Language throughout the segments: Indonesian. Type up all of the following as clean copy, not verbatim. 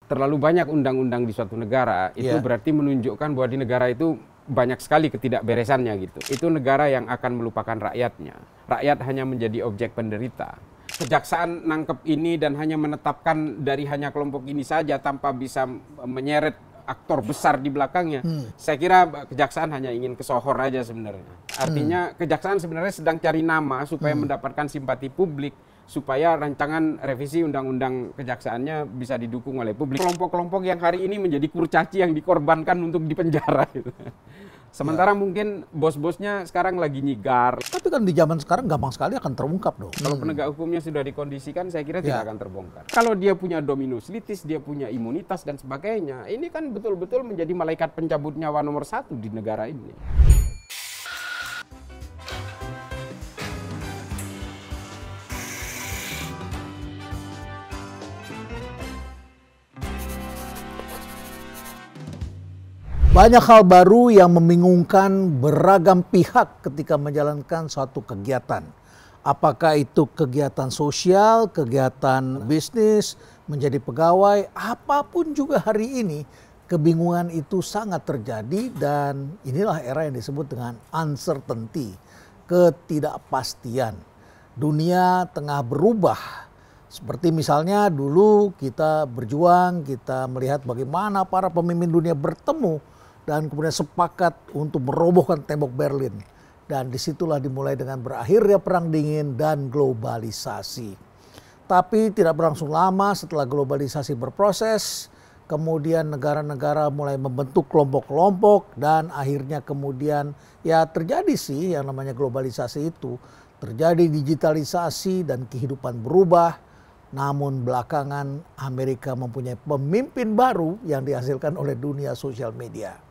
terlalu banyak undang-undang di suatu negara, itu berarti menunjukkan bahwa di negara itu banyak sekali ketidakberesannya gitu. Itu negara yang akan melupakan rakyatnya. Rakyat hanya menjadi objek penderita. Kejaksaan nangkep ini dan hanya menetapkan dari hanya kelompok ini saja tanpa bisa menyeret aktor besar di belakangnya. Saya kira kejaksaan hanya ingin kesohor aja sebenarnya. Artinya kejaksaan sebenarnya sedang cari nama supaya mendapatkan simpati publik, supaya rancangan revisi undang-undang kejaksaannya bisa didukung oleh publik. Kelompok-kelompok yang hari ini menjadi kurcaci yang dikorbankan untuk dipenjara. Gitu. Sementara mungkin bos-bosnya sekarang lagi nyigar. Tapi kan di zaman sekarang gampang sekali akan terungkap dong. Kalau penegak hukumnya sudah dikondisikan, saya kira tidak akan terbongkar. Kalau dia punya dominus litis, dia punya imunitas dan sebagainya, ini kan betul-betul menjadi malaikat pencabut nyawa nomor 1 di negara ini. Banyak hal baru yang membingungkan beragam pihak ketika menjalankan suatu kegiatan. Apakah itu kegiatan sosial, kegiatan bisnis, menjadi pegawai, apapun juga hari ini, kebingungan itu sangat terjadi dan inilah era yang disebut dengan uncertainty, ketidakpastian. Dunia tengah berubah. Seperti misalnya dulu kita berjuang, kita melihat bagaimana para pemimpin dunia bertemu dan kemudian sepakat untuk merobohkan tembok Berlin. Dan disitulah dimulai dengan berakhirnya Perang Dingin dan globalisasi. Tapi tidak berlangsung lama setelah globalisasi berproses, kemudian negara-negara mulai membentuk kelompok-kelompok dan akhirnya kemudian ya terjadi sih yang namanya globalisasi itu. Terjadi digitalisasi dan kehidupan berubah. Namun belakangan Amerika mempunyai pemimpin baru yang dihasilkan oleh dunia sosial media.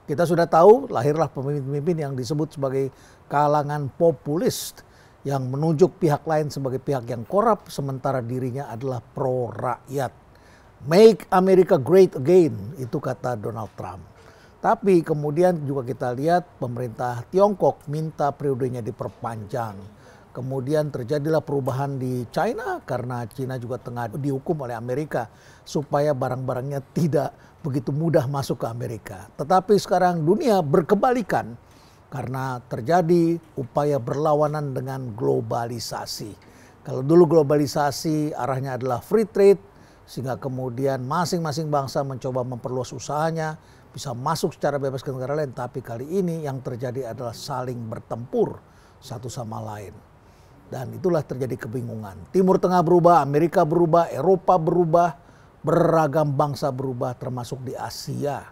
Kita sudah tahu lahirlah pemimpin-pemimpin yang disebut sebagai kalangan populis yang menunjuk pihak lain sebagai pihak yang korup sementara dirinya adalah pro rakyat. Make America Great Again, itu kata Donald Trump. Tapi kemudian juga kita lihat pemerintah Tiongkok minta periodenya diperpanjang. Kemudian terjadilah perubahan di China karena China juga tengah dihukum oleh Amerika supaya barang-barangnya tidak begitu mudah masuk ke Amerika. Tetapi sekarang dunia berkebalikan karena terjadi upaya berlawanan dengan globalisasi. Kalau dulu globalisasi arahnya adalah free trade sehingga kemudian masing-masing bangsa mencoba memperluas usahanya, bisa masuk secara bebas ke negara lain. Tapi kali ini yang terjadi adalah saling bertempur satu sama lain. Dan itulah terjadi kebingungan. Timur Tengah berubah, Amerika berubah, Eropa berubah, beragam bangsa berubah termasuk di Asia.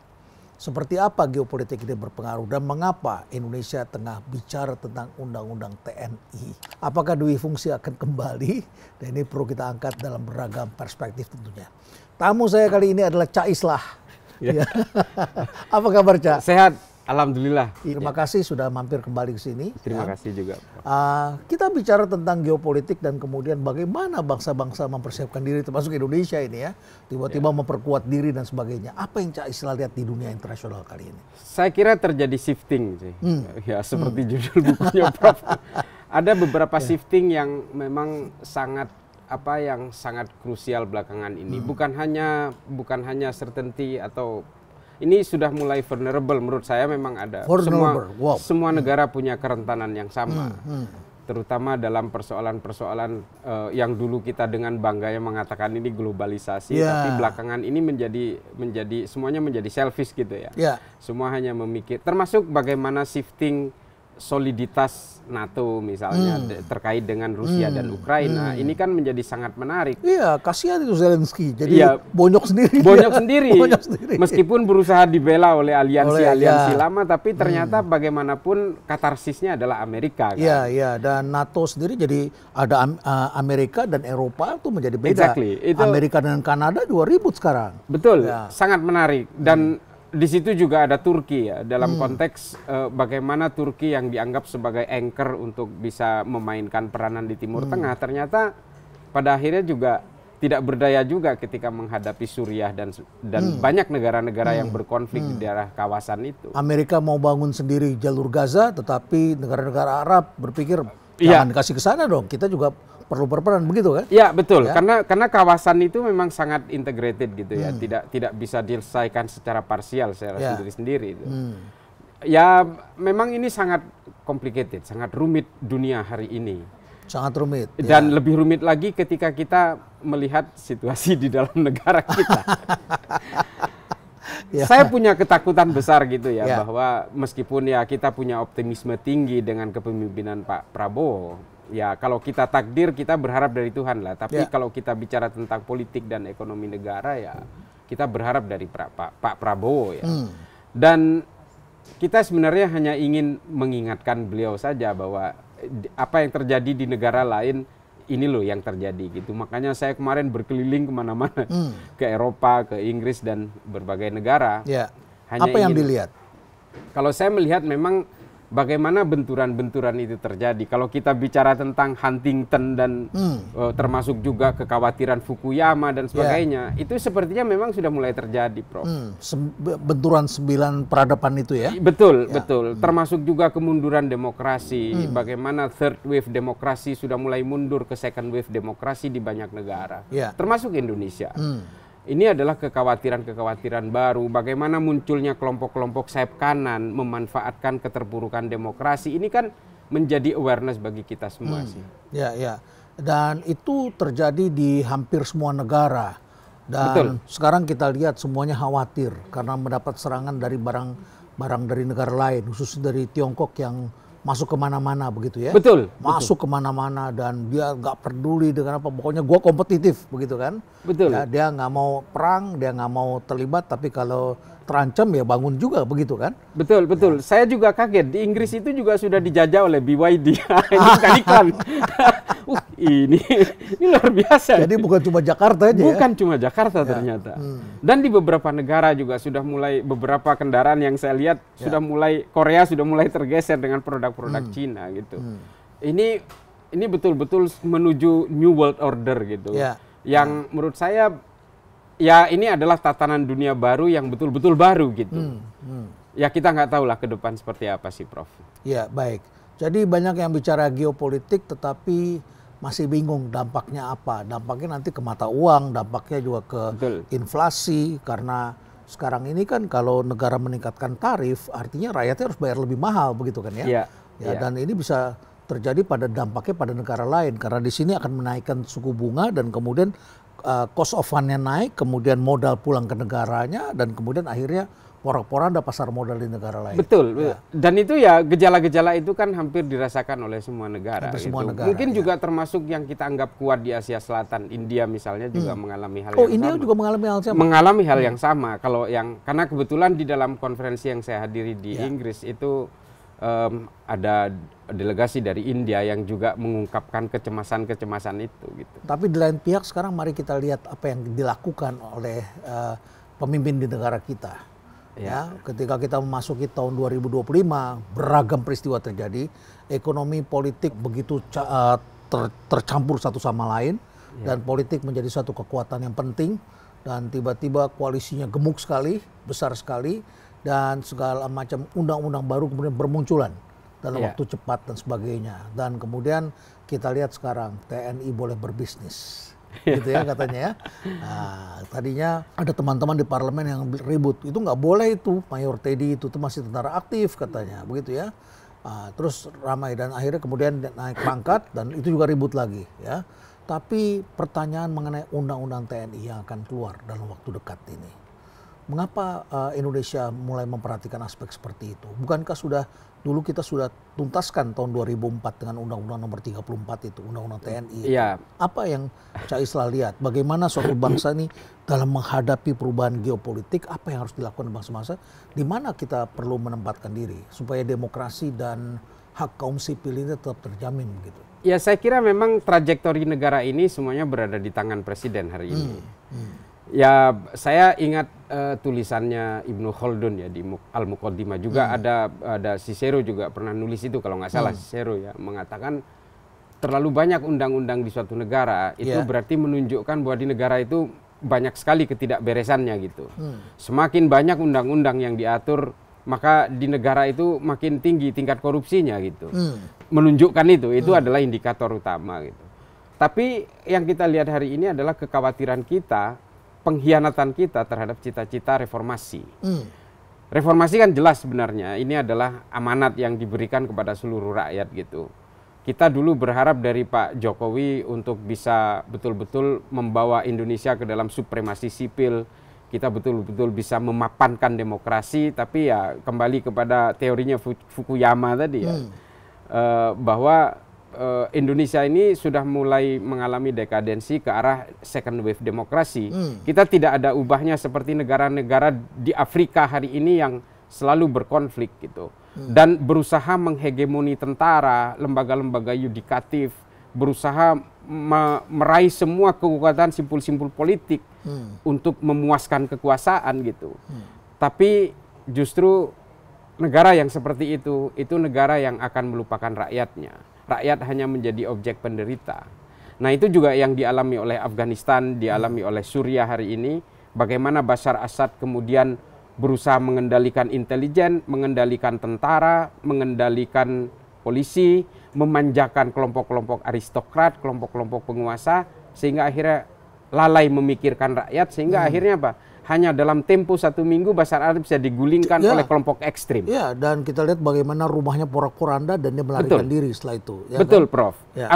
Seperti apa geopolitik ini berpengaruh dan mengapa Indonesia tengah bicara tentang undang-undang TNI. Apakah dui fungsi akan kembali? Dan ini perlu kita angkat dalam beragam perspektif tentunya. Tamu saya kali ini adalah Cak Islah. Ya. Apa kabar Cak? Sehat. Alhamdulillah. Terima kasih sudah mampir kembali ke sini. Terima kasih juga. Kita bicara tentang geopolitik dan kemudian bagaimana bangsa-bangsa mempersiapkan diri termasuk Indonesia ini ya. Tiba-tiba memperkuat diri dan sebagainya. Apa yang Cak Islah lihat di dunia internasional kali ini? Saya kira terjadi shifting sih. Ya seperti judul bukunya Prof. Ada beberapa shifting yang memang sangat krusial belakangan ini. Bukan hanya certainty atau ini sudah mulai vulnerable menurut saya memang ada. Semua negara punya kerentanan yang sama. Terutama dalam persoalan-persoalan yang dulu kita dengan bangganya mengatakan ini globalisasi. Tapi belakangan ini menjadi semuanya menjadi selfish gitu ya. Semua hanya memikir. Termasuk bagaimana shifting soliditas NATO misalnya terkait dengan Rusia dan Ukraina. Ini kan menjadi sangat menarik. Iya, kasihan itu Zelensky. Jadi bonyok sendiri. Meskipun berusaha dibela oleh aliansi lama, tapi ternyata bagaimanapun katarsisnya adalah Amerika. Kan? Iya. Dan NATO sendiri jadi ada Amerika dan Eropa itu menjadi beda. Itu, Amerika dan Kanada juga ribut sekarang. Betul, sangat menarik. Dan di situ juga ada Turki ya, dalam konteks bagaimana Turki yang dianggap sebagai anchor untuk bisa memainkan peranan di Timur Tengah, ternyata pada akhirnya juga tidak berdaya juga ketika menghadapi Suriah dan banyak negara-negara yang berkonflik di daerah kawasan itu. Amerika mau bangun sendiri jalur Gaza, tetapi negara-negara Arab berpikir jangan kasih ke sana dong, kita juga perlu berperan, begitu kan? Ya betul, Ya. karena kawasan itu memang sangat integrated gitu ya, tidak bisa diselesaikan secara parsial, secara sendiri-sendiri itu. Ya memang ini sangat complicated, sangat rumit dunia hari ini. Sangat rumit. Dan lebih rumit lagi ketika kita melihat situasi di dalam negara kita. Saya punya ketakutan besar gitu ya, bahwa meskipun ya kita punya optimisme tinggi dengan kepemimpinan Pak Prabowo, ya kalau kita takdir kita berharap dari Tuhan lah. Tapi kalau kita bicara tentang politik dan ekonomi negara ya kita berharap dari Pak Prabowo ya. Dan kita sebenarnya hanya ingin mengingatkan beliau saja bahwa apa yang terjadi di negara lain ini loh yang terjadi gitu. Makanya saya kemarin berkeliling kemana-mana, ke Eropa, ke Inggris dan berbagai negara. Hanya apa yang dilihat? Kalau saya melihat memang bagaimana benturan-benturan itu terjadi. Kalau kita bicara tentang Huntington dan termasuk juga kekhawatiran Fukuyama dan sebagainya, itu sepertinya memang sudah mulai terjadi, Prof. Benturan 9 peradaban itu ya? Betul, betul. Termasuk juga kemunduran demokrasi. Bagaimana third wave demokrasi sudah mulai mundur ke second wave demokrasi di banyak negara, termasuk Indonesia. Ini adalah kekhawatiran-kekhawatiran baru. Bagaimana munculnya kelompok-kelompok sayap kanan memanfaatkan keterpurukan demokrasi. Ini kan menjadi awareness bagi kita semua sih. Ya. Dan itu terjadi di hampir semua negara. Dan Betul. sekarang kita lihat semuanya khawatir karena mendapat serangan dari barang dari negara lain, khusus dari Tiongkok yang masuk kemana-mana begitu ya. Betul. Masuk kemana-mana dan dia nggak peduli dengan apa. Pokoknya gua kompetitif begitu kan. Betul. Ya, dia nggak mau perang, dia nggak mau terlibat, tapi kalau terancam ya bangun juga begitu kan. Betul. Saya juga kaget. Di Inggris itu juga sudah dijajah oleh BYD. Ini bukan iklan. Ini luar biasa. Jadi bukan cuma Jakarta aja. Bukan cuma Jakarta ternyata. Dan di beberapa negara juga sudah mulai, beberapa kendaraan yang saya lihat sudah mulai, Korea sudah mulai tergeser dengan produk-produk Cina gitu. Ini betul-betul menuju New World Order gitu. Yang menurut saya ya ini adalah tatanan dunia baru yang betul-betul baru gitu. Ya kita nggak tahu lah ke depan seperti apa sih, Prof. Ya, baik. Jadi banyak yang bicara geopolitik tetapi masih bingung dampaknya apa. Dampaknya nanti ke mata uang, dampaknya juga ke inflasi. Karena sekarang ini kan kalau negara meningkatkan tarif, artinya rakyatnya harus bayar lebih mahal begitu kan ya. Dan ini bisa terjadi pada dampaknya pada negara lain. Karena di sini akan menaikkan suku bunga dan kemudian cost of fund-nya naik, kemudian modal pulang ke negaranya, dan kemudian akhirnya porak-poranda pasar modal di negara lain. Betul. Dan itu ya gejala-gejala itu kan hampir dirasakan oleh semua negara. Hampir semua gitu. negara, Mungkin juga termasuk yang kita anggap kuat di Asia Selatan, India misalnya juga mengalami hal yang India sama. juga mengalami hal yang sama. Mengalami hal yang sama. Kalau karena kebetulan di dalam konferensi yang saya hadiri di Inggris itu ada delegasi dari India yang juga mengungkapkan kecemasan-kecemasan itu gitu. Tapi di lain pihak sekarang mari kita lihat apa yang dilakukan oleh pemimpin di negara kita. Ya, ketika kita memasuki tahun 2025, beragam peristiwa terjadi, ekonomi politik begitu tercampur satu sama lain, dan politik menjadi satu kekuatan yang penting, dan tiba-tiba koalisinya gemuk sekali, besar sekali, dan segala macam undang-undang baru kemudian bermunculan dalam waktu cepat dan sebagainya. Dan kemudian kita lihat sekarang TNI boleh berbisnis. Gitu ya katanya ya. Nah, tadinya ada teman-teman di parlemen yang ribut, itu nggak boleh itu, Mayor Teddy itu masih tentara aktif katanya, begitu ya. Terus ramai dan akhirnya kemudian naik pangkat dan itu juga ribut lagi ya. Tapi pertanyaan mengenai undang-undang TNI yang akan keluar dalam waktu dekat ini, mengapa Indonesia mulai memperhatikan aspek seperti itu? Bukankah dulu kita sudah tuntaskan tahun 2004 dengan Undang-Undang nomor 34 itu, Undang-Undang TNI. Apa yang Cak Islah lihat? Bagaimana suatu bangsa ini dalam menghadapi perubahan geopolitik, apa yang harus dilakukan bangsa-bangsa? Di mana kita perlu menempatkan diri supaya demokrasi dan hak kaum sipil ini tetap terjamin begitu? Ya saya kira memang trajektori negara ini semuanya berada di tangan Presiden hari ini. Ya saya ingat tulisannya Ibnu Khaldun ya di Al-Muqaddimah juga ada Cicero juga pernah nulis itu kalau nggak salah Cicero ya mengatakan terlalu banyak undang-undang di suatu negara itu berarti menunjukkan bahwa di negara itu banyak sekali ketidakberesannya gitu. Semakin banyak undang-undang yang diatur maka di negara itu makin tinggi tingkat korupsinya gitu. Menunjukkan itu adalah indikator utama gitu. Tapi yang kita lihat hari ini adalah kekhawatiran kita, pengkhianatan kita terhadap cita-cita reformasi. Reformasi kan jelas sebenarnya, ini adalah amanat yang diberikan kepada seluruh rakyat gitu. Kita dulu berharap dari Pak Jokowi untuk bisa betul-betul membawa Indonesia ke dalam supremasi sipil, kita betul-betul bisa memapankan demokrasi, tapi ya kembali kepada teorinya Fukuyama tadi ya, bahwa Indonesia ini sudah mulai mengalami dekadensi ke arah second wave demokrasi. Kita tidak ada ubahnya seperti negara-negara di Afrika hari ini yang selalu berkonflik gitu. Dan berusaha menghegemoni tentara, lembaga-lembaga yudikatif, berusaha meraih semua kekuatan simpul-simpul politik untuk memuaskan kekuasaan gitu. Tapi justru negara yang seperti itu negara yang akan melupakan rakyatnya. Rakyat hanya menjadi objek penderita. Nah itu juga yang dialami oleh Afghanistan, dialami oleh Suriah hari ini. Bagaimana Bashar Assad kemudian berusaha mengendalikan intelijen, mengendalikan tentara, mengendalikan polisi, memanjakan kelompok-kelompok aristokrat, kelompok-kelompok penguasa, sehingga akhirnya lalai memikirkan rakyat, sehingga akhirnya apa? Hanya dalam tempo 1 minggu Bashar Assad bisa digulingkan oleh kelompok ekstrim. Ya, dan kita lihat bagaimana rumahnya porak-poranda dan dia melarikan diri setelah itu. Ya, betul, kan? Prof. Ya.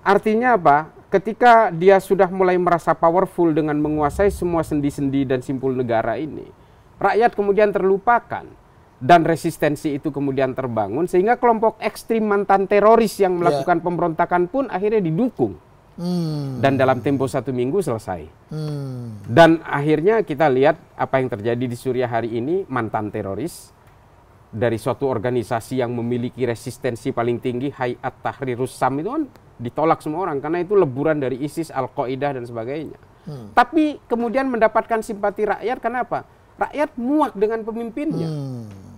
Artinya apa? Ketika dia sudah mulai merasa powerful dengan menguasai semua sendi-sendi dan simpul negara ini, rakyat kemudian terlupakan dan resistensi itu kemudian terbangun sehingga kelompok ekstrim mantan teroris yang melakukan pemberontakan pun akhirnya didukung. Dan dalam tempo 1 minggu selesai. Dan akhirnya kita lihat apa yang terjadi di Suriah hari ini, mantan teroris dari suatu organisasi yang memiliki resistensi paling tinggi, Hayat Tahrirus Syam itu kan ditolak semua orang karena itu leburan dari ISIS, Al-Qaeda dan sebagainya. Tapi kemudian mendapatkan simpati rakyat, kenapa? Rakyat muak dengan pemimpinnya.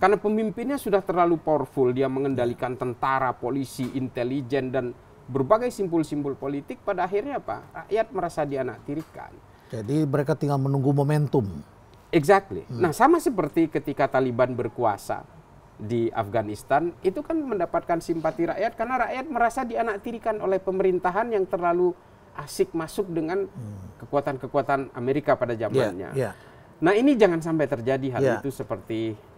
Karena pemimpinnya sudah terlalu powerful, dia mengendalikan tentara, polisi, intelijen dan berbagai simpul-simpul politik. Pada akhirnya apa? Rakyat merasa dianaktirikan. Jadi mereka tinggal menunggu momentum. Exactly. Nah sama seperti ketika Taliban berkuasa di Afghanistan, itu kan mendapatkan simpati rakyat karena rakyat merasa dianaktirikan oleh pemerintahan yang terlalu asik masuk dengan kekuatan-kekuatan Amerika pada zamannya. Nah ini jangan sampai terjadi hal itu seperti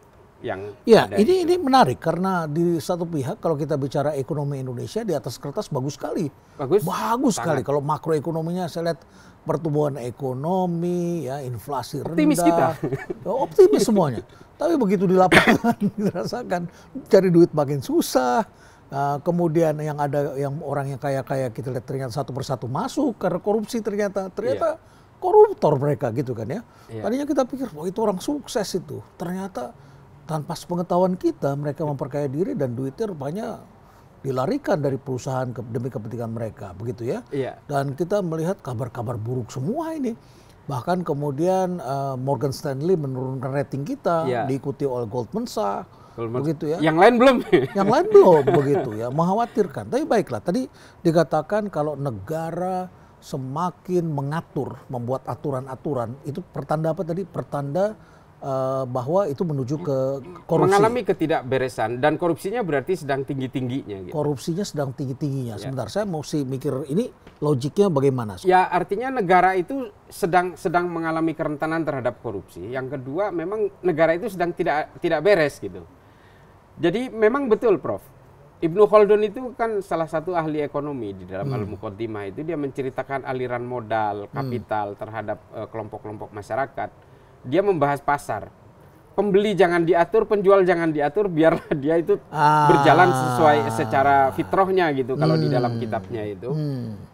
yang ada ini menarik karena di satu pihak kalau kita bicara ekonomi Indonesia di atas kertas bagus sekali. Bagus sekali. Kalau makroekonominya saya lihat pertumbuhan ekonomi, ya inflasi rendah. Optimis kita. Optimis semuanya. Tapi begitu di lapangan dirasakan cari duit makin susah. Kemudian yang ada yang orang yang kaya-kaya kita lihat ternyata satu persatu masuk karena korupsi ternyata koruptor mereka gitu kan ya. Tadinya kita pikir wah itu orang sukses itu. Ternyata tanpa sepengetahuan kita mereka memperkaya diri dan duitnya rupanya dilarikan dari perusahaan demi kepentingan mereka begitu ya. Dan kita melihat kabar-kabar buruk semua ini. Bahkan kemudian Morgan Stanley menurunkan rating kita, diikuti oleh Goldman Sachs, begitu ya. Yang lain belum. Yang lain belum begitu ya, mengkhawatirkan. Tapi baiklah, tadi dikatakan kalau negara semakin mengatur, membuat aturan-aturan, itu pertanda apa tadi? Pertanda bahwa itu menuju ke korupsi. Mengalami ketidakberesan dan korupsinya berarti sedang tinggi-tingginya. Gitu. Korupsinya sedang tinggi-tingginya. Sebentar, saya mesti mikir ini logiknya bagaimana? Ya artinya negara itu sedang mengalami kerentanan terhadap korupsi. Yang kedua memang negara itu sedang tidak beres gitu. Jadi memang betul Prof. Ibnu Khaldun itu kan salah satu ahli ekonomi di dalam Al-Muqaddimah itu dia menceritakan aliran modal, kapital terhadap kelompok-kelompok masyarakat. Dia membahas pasar. Pembeli jangan diatur, penjual jangan diatur, biarlah dia itu berjalan sesuai secara fitrahnya gitu kalau di dalam kitabnya itu.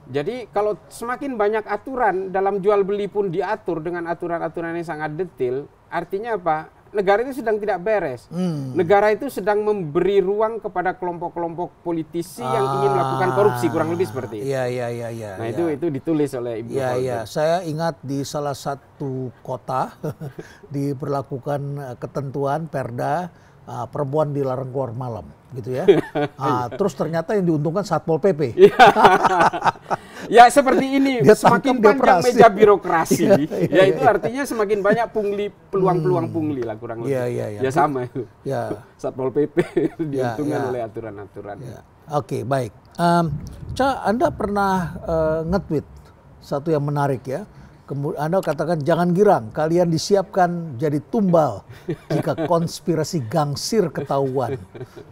Jadi kalau semakin banyak aturan dalam jual beli pun diatur dengan aturan-aturan yang sangat detail, artinya apa? Negara itu sedang tidak beres. Negara itu sedang memberi ruang kepada kelompok-kelompok politisi yang ingin melakukan korupsi, kurang lebih seperti itu. Iya. Nah itu ditulis oleh Ibnu Khaldun. Iya, saya ingat di salah satu kota diberlakukan ketentuan perda perempuan dilarang keluar malam, gitu ya. Terus ternyata yang diuntungkan Satpol PP. Ya seperti ini, semakin panjang meja birokrasi, ya itu artinya semakin banyak peluang-peluang pungli lah kurang lebih. Ya sama itu. Satpol PP diuntungkan oleh aturan-aturan. Oke, baik. Ca, Anda pernah nge-tweet satu yang menarik ya. Kemudian Anda katakan jangan girang, kalian disiapkan jadi tumbal jika konspirasi gangsir ketahuan.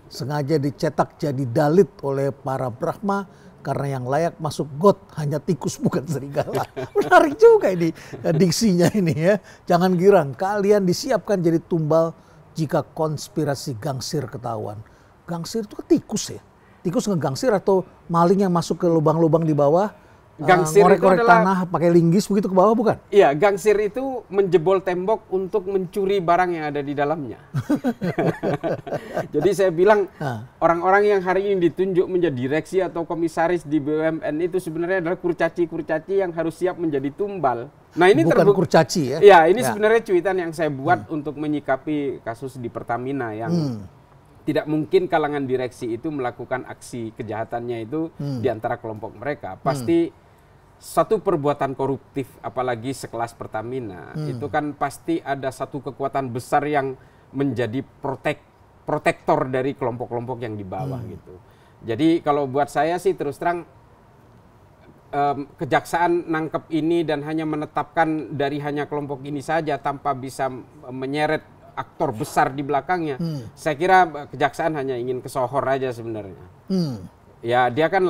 Sengaja dicetak jadi dalit oleh para Brahma karena yang layak masuk got hanya tikus bukan serigala. Menarik juga ini diksinya ini ya. Jangan girang, kalian disiapkan jadi tumbal jika konspirasi gangsir ketahuan. Gangsir itu kan tikus ya? Tikus ngegangsir atau maling yang masuk ke lubang-lubang di bawah? Gangsir itu ngorek-ngorek adalah tanah pakai linggis begitu ke bawah bukan? Iya, gangsir itu menjebol tembok untuk mencuri barang yang ada di dalamnya. Jadi saya bilang orang-orang yang hari ini ditunjuk menjadi direksi atau komisaris di BUMN itu sebenarnya adalah kurcaci-kurcaci yang harus siap menjadi tumbal. Nah ini bukan kurcaci ya? Ya, ini sebenarnya cuitan yang saya buat untuk menyikapi kasus di Pertamina yang tidak mungkin kalangan direksi itu melakukan aksi kejahatannya itu di antara kelompok mereka. Pasti satu perbuatan koruptif, apalagi sekelas Pertamina, itu kan pasti ada satu kekuatan besar yang menjadi protektor dari kelompok-kelompok yang di bawah gitu. Jadi kalau buat saya sih terus terang kejaksaan nangkep ini dan hanya menetapkan dari hanya kelompok ini saja tanpa bisa menyeret aktor besar di belakangnya. Saya kira kejaksaan hanya ingin kesohor aja sebenarnya. Ya dia kan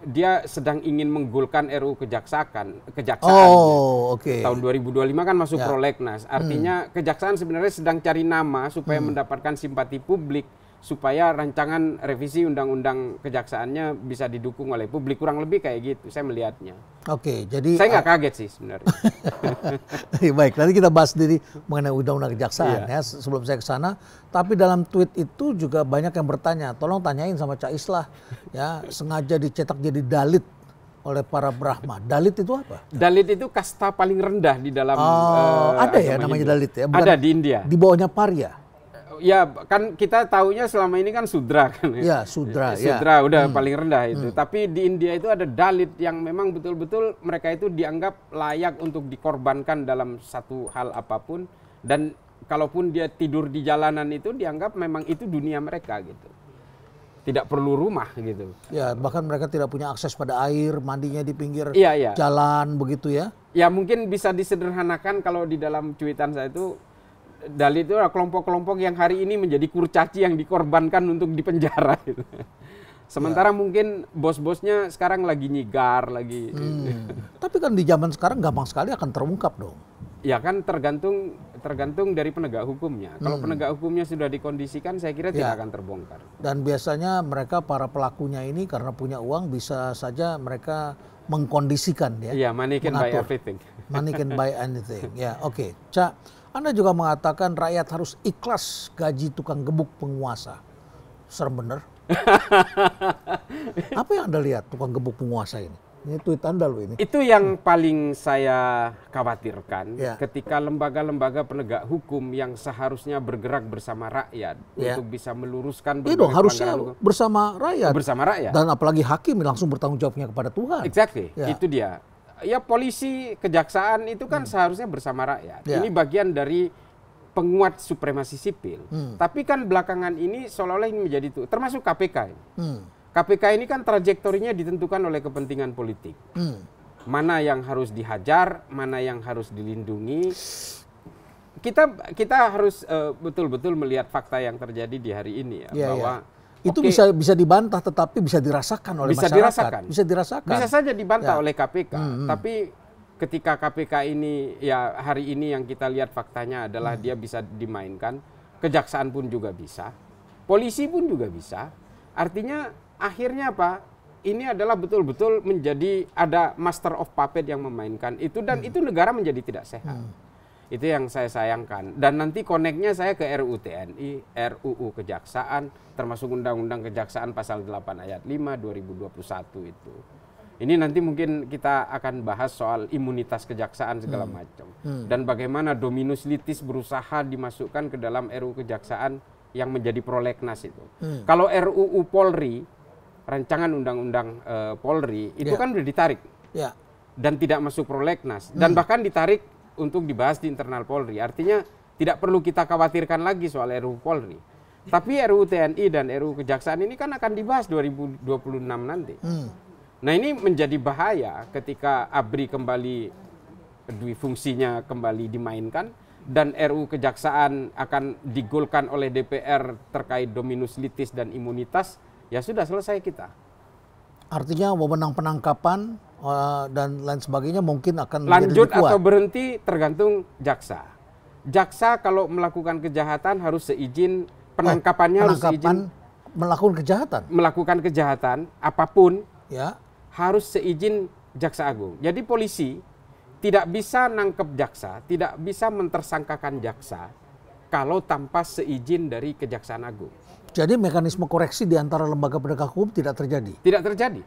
dia sedang ingin menggulkan RUU kejaksaan. Oh, oke. Tahun 2025 kan masuk prolegnas. Artinya kejaksaan sebenarnya sedang cari nama supaya mendapatkan simpati publik, supaya rancangan revisi undang-undang kejaksaannya bisa didukung oleh publik, kurang lebih kayak gitu saya melihatnya. Oke, jadi saya nggak kaget sih sebenarnya. Baik, nanti kita bahas sendiri mengenai undang-undang kejaksaan ya sebelum saya ke sana. Tapi dalam tweet itu juga banyak yang bertanya, tolong tanyain sama Cak Islah ya, sengaja dicetak jadi dalit oleh para Brahma. Dalit itu apa? Dalit itu kasta paling rendah di dalam ada ya namanya dalit ya? Bukan, ada di India. Di bawahnya Parya. Ya kan kita taunya selama ini kan Sudra kan ya. Ya, Sudra. Sudra udah paling rendah itu. Tapi di India itu ada Dalit yang memang betul-betul mereka itu dianggap layak untuk dikorbankan dalam satu hal apapun. Dan kalaupun dia tidur di jalanan itu dianggap memang itu dunia mereka gitu. Tidak perlu rumah gitu. Ya, bahkan mereka tidak punya akses pada air, mandinya di pinggir iya. jalan begitu ya. Ya mungkin bisa disederhanakan kalau di dalam cuitan saya itu Dalit itu adalah kelompok-kelompok yang hari ini menjadi kurcaci yang dikorbankan untuk dipenjara gitu. Sementara mungkin bos-bosnya sekarang lagi nyigar lagi. Tapi kan di zaman sekarang gampang sekali akan terungkap dong. Ya kan tergantung dari penegak hukumnya. Kalau penegak hukumnya sudah dikondisikan saya kira tidak akan terbongkar. Dan biasanya mereka para pelakunya ini karena punya uang bisa saja mereka mengkondisikan ya. Iya, money can buy everything. Money can buy anything. Ya, oke. Cak, Anda juga mengatakan rakyat harus ikhlas gaji tukang gebuk penguasa. Serem bener. Apa yang Anda lihat tukang gebuk penguasa ini? Ini tweet Anda loh ini. Itu yang paling saya khawatirkan ketika lembaga-lembaga penegak hukum yang seharusnya bergerak bersama rakyat untuk bisa meluruskan berbagai pelanggaran harusnya hukum. Bersama rakyat. Bersama rakyat. Dan apalagi hakim langsung bertanggung jawabnya kepada Tuhan. Exactly, itu dia. Ya polisi, kejaksaan itu kan seharusnya bersama rakyat. Ini bagian dari penguat supremasi sipil. Tapi kan belakangan ini seolah-olah ini menjadi itu, termasuk KPK. KPK ini kan trajektorinya ditentukan oleh kepentingan politik. Mana yang harus dihajar, mana yang harus dilindungi. Kita harus betul-betul melihat fakta yang terjadi di hari ini ya, bahwa itu bisa dibantah tetapi bisa dirasakan oleh masyarakat. Bisa dirasakan. Bisa saja dibantah oleh KPK. Tapi ketika KPK ini ya hari ini yang kita lihat faktanya adalah dia bisa dimainkan, kejaksaan pun juga bisa, polisi pun juga bisa. Artinya akhirnya apa? Ini adalah betul-betul menjadi ada master of puppet yang memainkan itu dan itu negara menjadi tidak sehat. Itu yang saya sayangkan. Dan nanti koneknya saya ke RUU TNI, RUU Kejaksaan, termasuk Undang-Undang Kejaksaan pasal 8 ayat 5 2021 itu. Ini nanti mungkin kita akan bahas soal imunitas kejaksaan segala macam. Dan bagaimana dominus litis berusaha dimasukkan ke dalam RUU Kejaksaan yang menjadi prolegnas itu. Kalau RUU Polri, rancangan Undang-Undang Polri, itu kan sudah ditarik. Dan tidak masuk prolegnas. Dan bahkan ditarik untuk dibahas di internal Polri. Artinya tidak perlu kita khawatirkan lagi soal RUU Polri. Tapi RUU TNI dan RUU Kejaksaan ini kan akan dibahas 2026 nanti. Nah ini menjadi bahaya ketika ABRI kembali fungsinya kembali dimainkan dan RUU Kejaksaan akan digolkan oleh DPR terkait dominus litis dan imunitas, ya sudah selesai kita. Artinya wewenang penangkapan dan lain sebagainya mungkin akan lanjut menjadi kuat. Atau berhenti tergantung jaksa. Jaksa kalau melakukan kejahatan harus seizin penangkapannya, harus seizin melakukan kejahatan. Melakukan kejahatan apapun ya harus seizin Jaksa Agung. Jadi polisi tidak bisa nangkep jaksa, tidak bisa mentersangkakan jaksa kalau tanpa seizin dari Kejaksaan Agung. Jadi mekanisme koreksi di antara lembaga penegak hukum tidak terjadi? Tidak terjadi.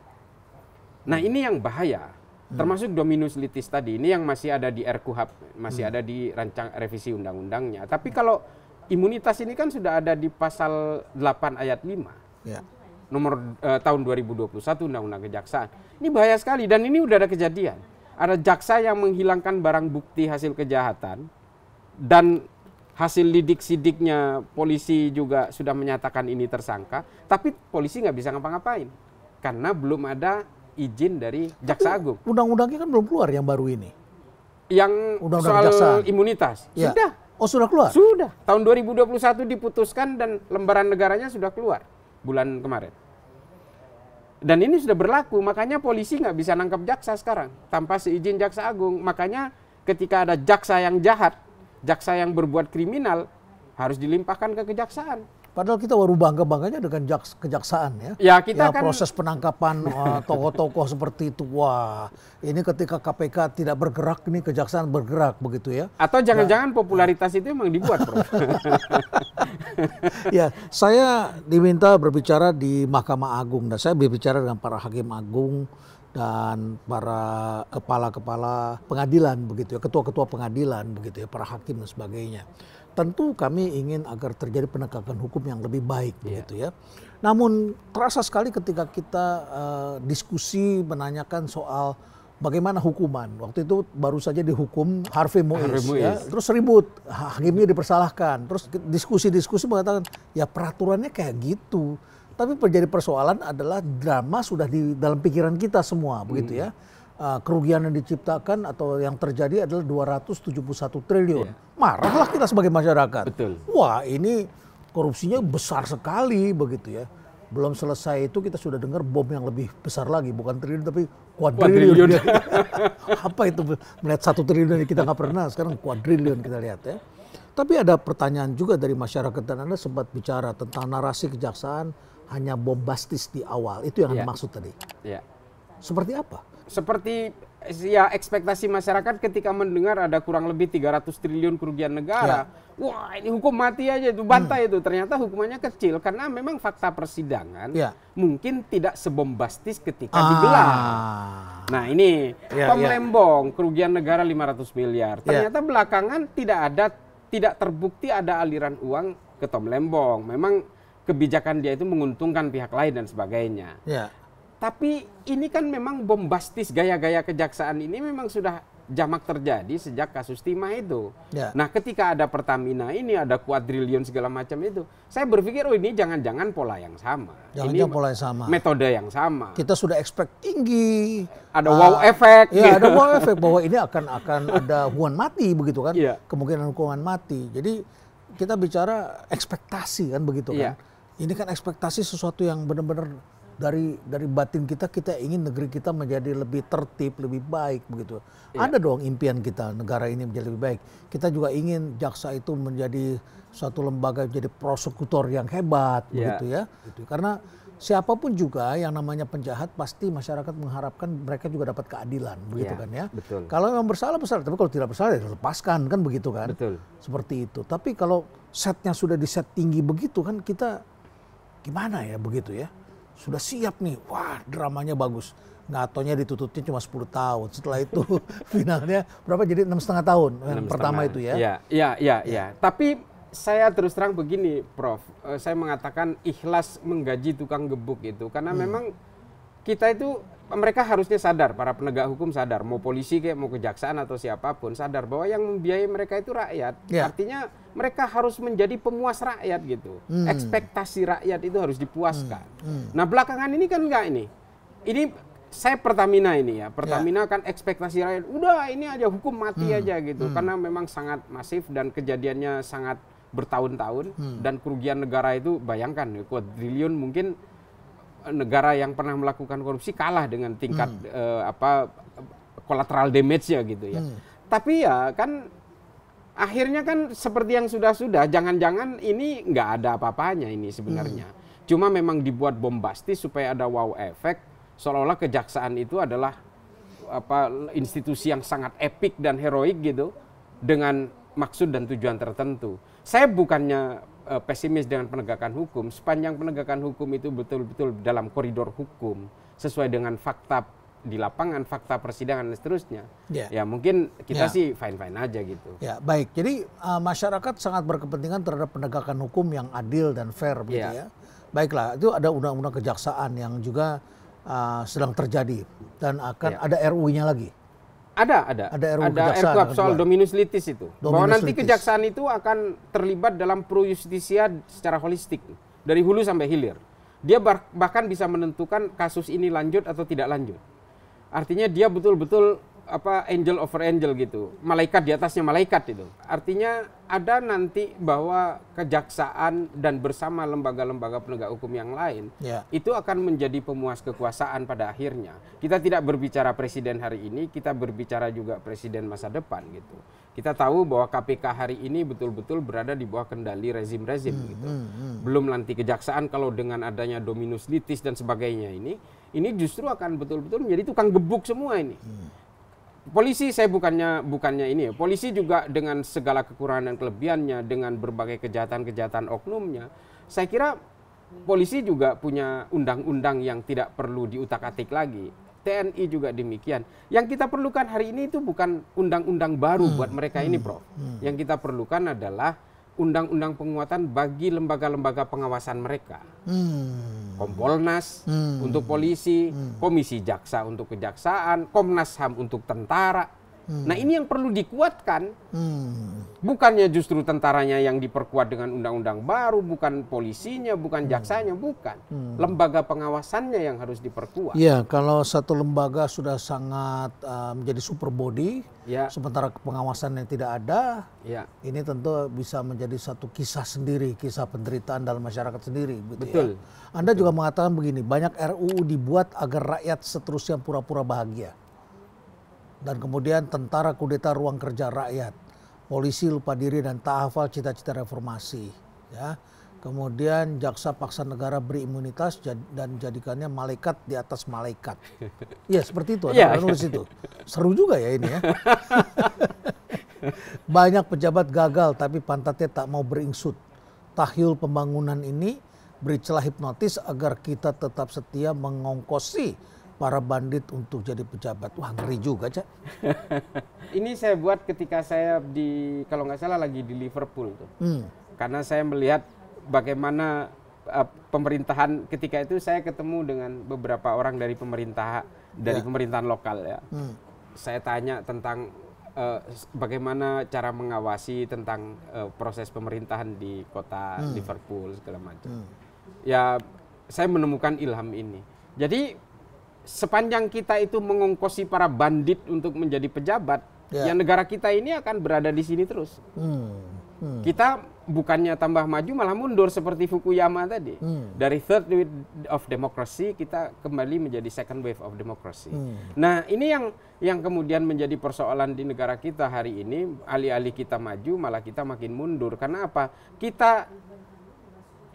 Nah ini yang bahaya, termasuk dominus litis tadi, ini yang masih ada di RKUHP, masih ada di rancang revisi undang-undangnya. Tapi kalau imunitas ini kan sudah ada di pasal 8 ayat 5. Ya. Nomor tahun 2021 Undang-Undang Kejaksaan. Ini bahaya sekali dan ini udah ada kejadian. Ada jaksa yang menghilangkan barang bukti hasil kejahatan dan hasil lidik-sidiknya polisi juga sudah menyatakan ini tersangka, tapi polisi nggak bisa ngapa-ngapain karena belum ada izin dari Jaksa Agung. Undang-undangnya kan belum keluar yang baru ini. Yang Undang-undang soal kejaksaan. Imunitas Ya. sudah. Oh sudah keluar? Sudah. Tahun 2021 diputuskan dan lembaran negaranya sudah keluar bulan kemarin. Dan ini sudah berlaku, makanya polisi nggak bisa nangkap jaksa sekarang tanpa seizin Jaksa Agung. Makanya ketika ada jaksa yang jahat, jaksa yang berbuat kriminal harus dilimpahkan ke kejaksaan. Padahal kita baru bangga-bangganya dengan kejaksaan ya. Ya kita kan proses penangkapan tokoh-tokoh seperti itu. Wah, ini ketika KPK tidak bergerak, ini kejaksaan bergerak begitu ya. Atau jangan-jangan popularitas itu memang dibuat, Prof. Ya, saya diminta berbicara di Mahkamah Agung dan saya berbicara dengan para hakim agung dan para kepala-kepala pengadilan begitu ya, ketua-ketua pengadilan begitu ya, para hakim dan sebagainya. Tentu kami ingin agar terjadi penegakan hukum yang lebih baik begitu ya. Namun terasa sekali ketika kita diskusi menanyakan soal bagaimana hukuman. Waktu itu baru saja dihukum Harvey Mois. Ya. Terus ribut, hakimnya dipersalahkan. Terus diskusi-diskusi mengatakan ya peraturannya kayak gitu. Tapi menjadi persoalan adalah drama sudah di dalam pikiran kita semua begitu ya. Kerugian yang diciptakan atau yang terjadi adalah 271 triliun. Marahlah kita sebagai masyarakat. Betul. Wah ini korupsinya besar sekali begitu ya. Belum selesai itu kita sudah dengar bom yang lebih besar lagi. Bukan triliun tapi kuadriliun. Apa itu melihat 1 triliun yang kita nggak pernah. Sekarang kuadriliun kita lihat ya. Tapi ada pertanyaan juga dari masyarakat dan Anda sempat bicara tentang narasi kejaksaan hanya bombastis di awal. Itu yang Anda maksud tadi. Ya. Seperti apa? Seperti ya ekspektasi masyarakat ketika mendengar ada kurang lebih 300 triliun kerugian negara. Wah ini hukum mati aja itu, bantai itu. Ternyata hukumannya kecil karena memang fakta persidangan mungkin tidak sebombastis ketika digelar. Nah ini Tom Lembong kerugian negara 500 miliar. Ternyata belakangan tidak terbukti ada aliran uang ke Tom Lembong. Memang kebijakan dia itu menguntungkan pihak lain dan sebagainya. Tapi ini kan memang bombastis, gaya-gaya kejaksaan ini memang sudah jamak terjadi sejak kasus Timah itu. Nah ketika ada Pertamina ini, ada kuadriliun segala macam itu, saya berpikir oh ini jangan-jangan pola yang sama. Jangan-jangan pola yang sama. Metode yang sama. Kita sudah expect tinggi. Ada wow efek. Ya ada wow efek bahwa ini akan ada hukuman mati begitu kan. Kemungkinan hukuman mati. Jadi kita bicara ekspektasi kan begitu kan. Ini kan ekspektasi sesuatu yang benar-benar dari batin kita ingin negeri kita menjadi lebih tertib, lebih baik begitu. Ada dong impian kita negara ini menjadi lebih baik. Kita juga ingin jaksa itu menjadi suatu lembaga, menjadi prosekutor yang hebat begitu ya. Karena siapapun juga yang namanya penjahat pasti masyarakat mengharapkan mereka juga dapat keadilan begitu kan ya. Betul. Kalau memang bersalah, tapi kalau tidak bersalah ya lepaskan kan begitu kan. Betul. Seperti itu. Tapi kalau setnya sudah di set tinggi begitu kan kita gimana ya begitu ya. Sudah siap nih, wah dramanya bagus. Ngatonya dituntutnya cuma 10 tahun. Setelah itu finalnya berapa jadi 6,5 tahun yang pertama itu ya. Iya. Tapi saya terus terang begini Prof, saya mengatakan ikhlas menggaji tukang gebuk itu. Karena memang kita itu mereka harusnya sadar, para penegak hukum sadar, mau polisi kayak mau kejaksaan atau siapapun sadar bahwa yang membiayai mereka itu rakyat. Artinya mereka harus menjadi pemuas rakyat gitu. Ekspektasi rakyat itu harus dipuaskan. Nah belakangan ini kan enggak ini. Ini saya Pertamina ini ya. Pertamina kan ekspektasi rakyat, udah ini aja hukum mati aja gitu. Karena memang sangat masif dan kejadiannya sangat bertahun-tahun dan kerugian negara itu bayangkan kuadriliun mungkin. Negara yang pernah melakukan korupsi kalah dengan tingkat collateral damage-nya gitu ya. Tapi ya kan akhirnya kan seperti yang sudah-sudah, jangan-jangan ini nggak ada apa-apanya ini sebenarnya. Cuma memang dibuat bombastis supaya ada wow efek, seolah-olah kejaksaan itu adalah institusi yang sangat epik dan heroik gitu dengan maksud dan tujuan tertentu. Saya bukannya pesimis dengan penegakan hukum, sepanjang penegakan hukum itu betul-betul dalam koridor hukum sesuai dengan fakta di lapangan, fakta persidangan dan seterusnya. Ya mungkin kita sih fine-fine aja gitu. Ya baik, jadi masyarakat sangat berkepentingan terhadap penegakan hukum yang adil dan fair begitu ya. Baiklah, itu ada undang-undang kejaksaan yang juga sedang terjadi dan akan ada RUU-nya lagi. Ada RUU RKUHP soal dominus litis itu. Bahwa nanti litis. kejaksaan itu akan terlibat dalam pro justisia secara holistik dari hulu sampai hilir. Dia bahkan bisa menentukan kasus ini lanjut atau tidak lanjut. Artinya dia betul-betul angel over angel gitu. Malaikat di atasnya malaikat itu. Artinya ada nanti bahwa kejaksaan dan bersama lembaga-lembaga penegak hukum yang lain itu akan menjadi pemuas kekuasaan pada akhirnya. Kita tidak berbicara presiden hari ini, kita berbicara juga presiden masa depan gitu. Kita tahu bahwa KPK hari ini betul-betul berada di bawah kendali rezim-rezim gitu. Belum nanti kejaksaan kalau dengan adanya dominus litis dan sebagainya ini justru akan betul-betul menjadi tukang gebuk semua ini. Polisi saya bukannya ini ya. Polisi juga dengan segala kekurangan dan kelebihannya, dengan berbagai kejahatan-kejahatan oknumnya, saya kira polisi juga punya undang-undang yang tidak perlu diutak-atik lagi. TNI juga demikian. Yang kita perlukan hari ini itu bukan undang-undang baru buat mereka ini, Prof. Yang kita perlukan adalah undang-undang penguatan bagi lembaga-lembaga pengawasan mereka. Kompolnas untuk polisi, Komisi Jaksa untuk kejaksaan, Komnas HAM untuk tentara. Nah ini yang perlu dikuatkan. Bukannya justru tentaranya yang diperkuat dengan undang-undang baru, bukan polisinya, bukan jaksanya, bukan. Lembaga pengawasannya yang harus diperkuat. Iya, kalau satu lembaga sudah sangat menjadi super body, sementara pengawasannya tidak ada, ini tentu bisa menjadi satu kisah sendiri, kisah penderitaan dalam masyarakat sendiri. Gitu. Betul. Ya. Anda juga mengatakan begini, banyak RUU dibuat agar rakyat seterusnya pura-pura bahagia. Dan kemudian tentara kudeta ruang kerja rakyat, polisi lupa diri dan tak hafal cita-cita reformasi. Ya. Kemudian jaksa paksa negara beri imunitas dan jadikannya malaikat di atas malaikat. Ya seperti itu, ada nulis itu. Seru juga ya ini ya. Banyak pejabat gagal tapi pantatnya tak mau beringsut. Tahyul pembangunan ini beri celah hipnotis agar kita tetap setia mengongkosi para bandit untuk jadi pejabat. Wah ngeri juga, Cak. Ini saya buat ketika saya kalau nggak salah lagi di Liverpool tuh. Karena saya melihat bagaimana pemerintahan, ketika itu saya ketemu dengan beberapa orang dari pemerintahan lokal ya. Saya tanya tentang bagaimana cara mengawasi tentang proses pemerintahan di kota Liverpool segala macam. Ya saya menemukan ilham ini. Jadi sepanjang kita itu mengongkosi para bandit untuk menjadi pejabat, ya negara kita ini akan berada di sini terus. Kita bukannya tambah maju malah mundur seperti Fukuyama tadi. Dari third wave of democracy kita kembali menjadi second wave of democracy. Nah ini yang kemudian menjadi persoalan di negara kita hari ini. Alih-alih kita maju malah kita makin mundur. Karena apa? Kita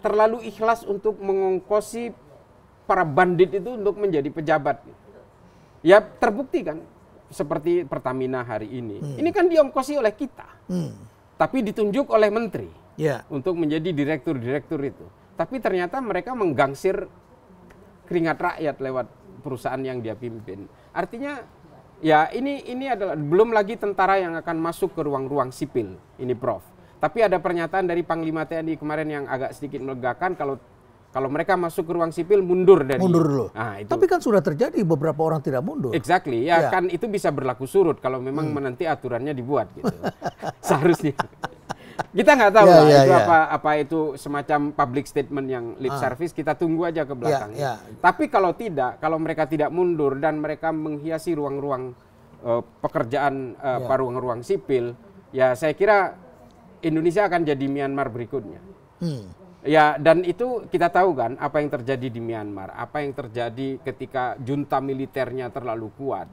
terlalu ikhlas untuk mengongkosi para bandit itu untuk menjadi pejabat. Ya terbukti kan seperti Pertamina hari ini. Ini kan diongkosi oleh kita. Tapi ditunjuk oleh menteri untuk menjadi direktur-direktur itu. Tapi ternyata mereka menggangsir keringat rakyat lewat perusahaan yang dia pimpin. Artinya ya ini adalah belum lagi tentara yang akan masuk ke ruang-ruang sipil. Ini Prof. Tapi ada pernyataan dari Panglima TNI kemarin yang agak sedikit melegakan kalau Kalau mereka masuk ke ruang sipil, mundur dari. Mundur dulu. Nah, itu. Tapi kan sudah terjadi beberapa orang tidak mundur. Exactly, ya kan itu bisa berlaku surut kalau memang nanti aturannya dibuat gitu. Seharusnya. Kita nggak tahu lah itu apa itu semacam public statement yang lip service, kita tunggu aja ke belakang. Tapi kalau tidak, kalau mereka tidak mundur dan mereka menghiasi ruang-ruang pekerjaan ruang-ruang sipil, ya saya kira Indonesia akan jadi Myanmar berikutnya. Ya, dan itu kita tahu kan apa yang terjadi di Myanmar, apa yang terjadi ketika junta militernya terlalu kuat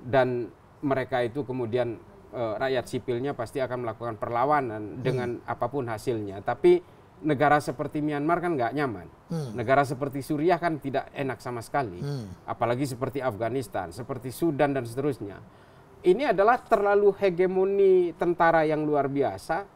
dan mereka itu kemudian rakyat sipilnya pasti akan melakukan perlawanan dengan apapun hasilnya. Tapi negara seperti Myanmar kan nggak nyaman. Negara seperti Suriah kan tidak enak sama sekali. Apalagi seperti Afghanistan, seperti Sudan dan seterusnya. Ini adalah terlalu hegemoni tentara yang luar biasa.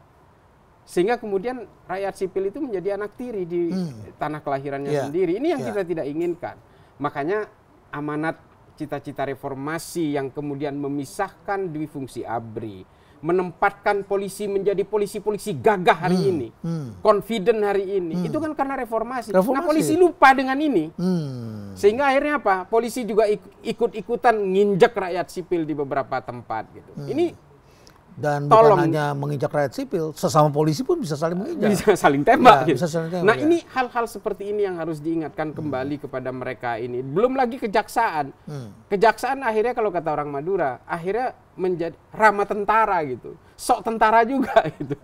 Sehingga kemudian rakyat sipil itu menjadi anak tiri di tanah kelahirannya sendiri. Ini yang kita tidak inginkan. Makanya amanat cita-cita reformasi yang kemudian memisahkan dui fungsi ABRI, menempatkan polisi menjadi polisi-polisi gagah hari ini, confident hari ini, itu kan karena reformasi. Nah, polisi lupa dengan ini. Sehingga akhirnya apa? Polisi juga ikut-ikutan nginjek rakyat sipil di beberapa tempat gitu. Ini dan bukan hanya menginjak rakyat sipil, sesama polisi pun bisa saling menginjak. Bisa saling tembak. Ya, bisa saling tembak. Nah, ini hal-hal seperti ini yang harus diingatkan kembali kepada mereka ini. Belum lagi kejaksaan. Kejaksaan akhirnya kalau kata orang Madura, akhirnya menjadi ramah tentara gitu. Sok tentara juga gitu.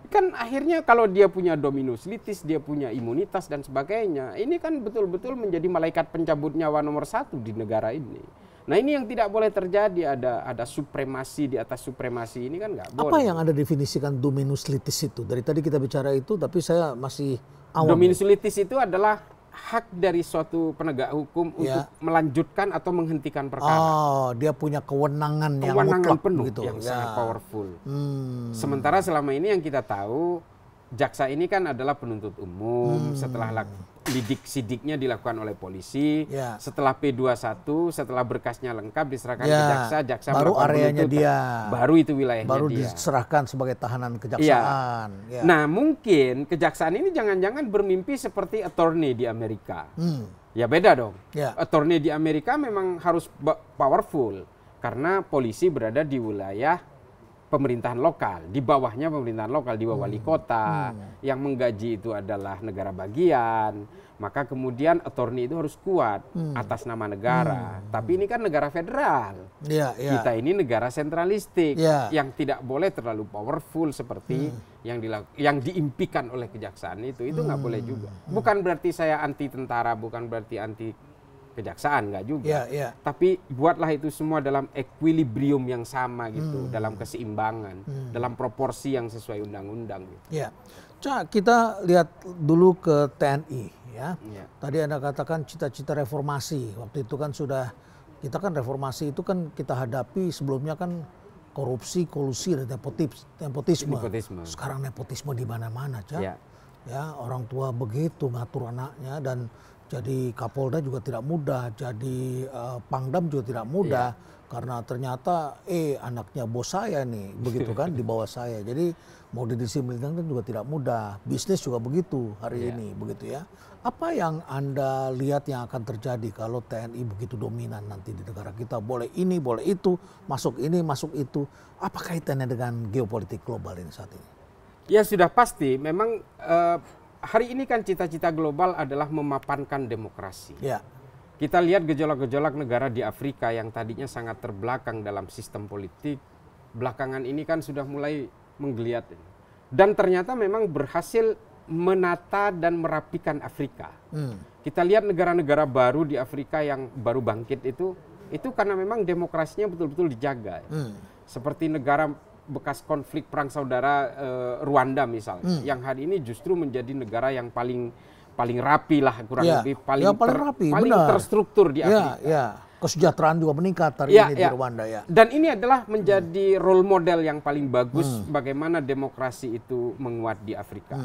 Kan akhirnya kalau dia punya dominus litis, dia punya imunitas dan sebagainya, ini kan betul-betul menjadi malaikat pencabut nyawa nomor 1 di negara ini. Nah, ini yang tidak boleh terjadi, ada supremasi di atas supremasi, ini kan nggak boleh. Apa yang Anda definisikan dominus litis itu? Dari tadi kita bicara itu, tapi saya masih awam. Dominus litis itu adalah hak dari suatu penegak hukum untuk melanjutkan atau menghentikan perkara. Oh, dia punya kewenangan yang mutlak penuh gitu. Yang sangat powerful. Sementara selama ini yang kita tahu, jaksa ini kan adalah penuntut umum. Setelah lidik sidiknya dilakukan oleh polisi, setelah P21, setelah berkasnya lengkap diserahkan ke jaksa baru areanya dia, baru itu wilayahnya baru dia. Diserahkan sebagai tahanan kejaksaan. Nah, mungkin kejaksaan ini jangan-jangan bermimpi seperti attorney di Amerika. Ya beda dong. Attorney di Amerika memang harus powerful karena polisi berada di wilayah pemerintahan lokal, di bawahnya pemerintahan lokal, di bawah wali kota, yang menggaji itu adalah negara bagian, maka kemudian attorney itu harus kuat atas nama negara. Tapi ini kan negara federal, kita ini negara sentralistik, yang tidak boleh terlalu powerful seperti yang diimpikan oleh kejaksaan itu nggak boleh juga. Bukan berarti saya anti tentara, bukan berarti anti kejaksaan, nggak juga. Tapi buatlah itu semua dalam equilibrium yang sama gitu, dalam keseimbangan, dalam proporsi yang sesuai undang-undang. Gitu. Kita lihat dulu ke TNI. Tadi Anda katakan cita-cita reformasi. Waktu itu kan sudah, kita kan reformasi itu kan kita hadapi sebelumnya kan korupsi, kolusi, dan nepotisme. Sekarang nepotisme di mana-mana, orang tua begitu ngatur anaknya, dan jadi Kapolda juga tidak mudah, jadi Pangdam juga tidak mudah, karena ternyata anaknya bos saya nih, begitu kan, di bawah saya. Jadi mau didisiplin kan juga tidak mudah. Bisnis juga begitu hari ini, begitu ya. Apa yang Anda lihat yang akan terjadi kalau TNI begitu dominan nanti di negara kita? Boleh ini, boleh itu, masuk ini, masuk itu. Apa kaitannya dengan geopolitik global ini saat ini? Ya sudah pasti, memang hari ini kan cita-cita global adalah memapankan demokrasi. Kita lihat gejolak-gejolak negara di Afrika yang tadinya sangat terbelakang dalam sistem politik, belakangan ini kan sudah mulai menggeliat. Dan ternyata memang berhasil menata dan merapikan Afrika. Kita lihat negara-negara baru di Afrika yang baru bangkit itu karena memang demokrasinya betul-betul dijaga. Seperti negara bekas konflik perang saudara Rwanda misalnya, yang hari ini justru menjadi negara yang paling rapi lah, kurang lebih paling terstruktur di Afrika. Kesejahteraan juga meningkat hari ini di Rwanda. Dan ini adalah menjadi role model yang paling bagus bagaimana demokrasi itu menguat di Afrika.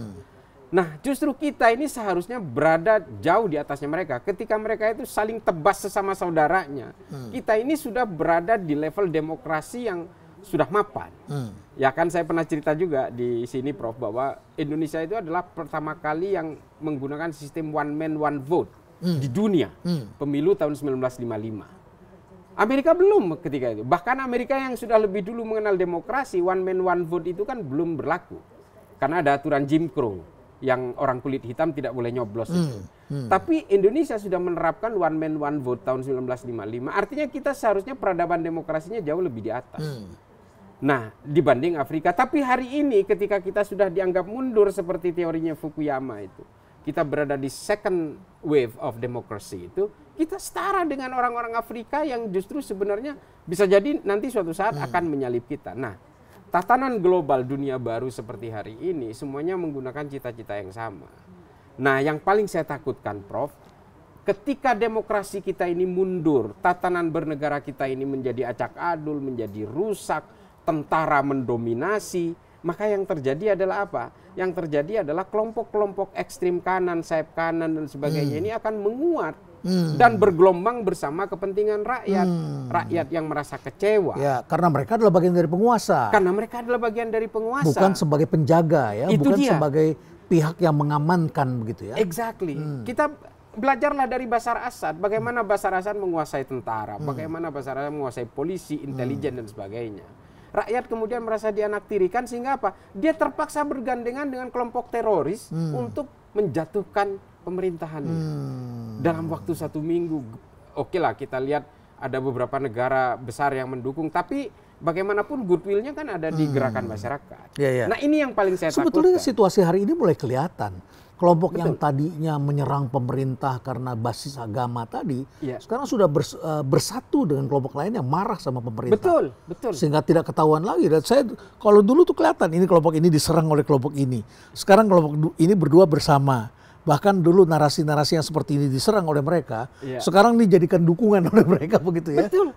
Nah, justru kita ini seharusnya berada jauh di atasnya mereka. Ketika mereka itu saling tebas sesama saudaranya, kita ini sudah berada di level demokrasi yang sudah mapan. Ya kan saya pernah cerita juga di sini Prof bahwa Indonesia itu adalah pertama kali yang menggunakan sistem one man one vote di dunia. Pemilu tahun 1955. Amerika belum ketika itu. Bahkan Amerika yang sudah lebih dulu mengenal demokrasi, one man one vote itu kan belum berlaku. Karena ada aturan Jim Crow yang orang kulit hitam tidak boleh nyoblos itu. Tapi Indonesia sudah menerapkan one man one vote tahun 1955. Artinya kita seharusnya peradaban demokrasinya jauh lebih di atas. Nah, dibanding Afrika. Tapi hari ini ketika kita sudah dianggap mundur seperti teorinya Fukuyama itu, kita berada di second wave of democracy itu, kita setara dengan orang-orang Afrika yang justru sebenarnya bisa jadi nanti suatu saat akan menyalip kita. Nah, tatanan global dunia baru seperti hari ini semuanya menggunakan cita-cita yang sama. Nah, yang paling saya takutkan, Prof, ketika demokrasi kita ini mundur, tatanan bernegara kita ini menjadi acak adul, menjadi rusak, tentara mendominasi, maka yang terjadi adalah apa? Yang terjadi adalah kelompok-kelompok ekstrim kanan, sayap kanan dan sebagainya ini akan menguat dan bergelombang bersama kepentingan rakyat. Rakyat yang merasa kecewa. Ya, karena mereka adalah bagian dari penguasa. Karena mereka adalah bagian dari penguasa. Bukan sebagai penjaga ya, Itu bukan dia. sebagai pihak yang mengamankan begitu ya. Exactly. Kita belajarlah dari Bashar Assad, bagaimana Bashar Assad menguasai tentara, bagaimana Bashar Assad menguasai polisi, intelijen dan sebagainya. Rakyat kemudian merasa dianaktirikan sehingga apa? Dia terpaksa bergandengan dengan kelompok teroris untuk menjatuhkan pemerintahannya. Dalam waktu 1 minggu, oke lah kita lihat ada beberapa negara besar yang mendukung, tapi bagaimanapun goodwill-nya kan ada di gerakan masyarakat. Nah ini yang paling saya Sebetulnya takutkan. situasi hari ini mulai kelihatan. Kelompok yang tadinya menyerang pemerintah karena basis agama tadi, sekarang sudah bersatu dengan kelompok lain yang marah sama pemerintah. Betul. Sehingga tidak ketahuan lagi. Dan saya kalau dulu tuh kelihatan ini kelompok ini diserang oleh kelompok ini. Sekarang kelompok ini berdua bersama. Bahkan dulu narasi-narasi yang seperti ini diserang oleh mereka, sekarang dijadikan dukungan oleh mereka begitu ya. Betul.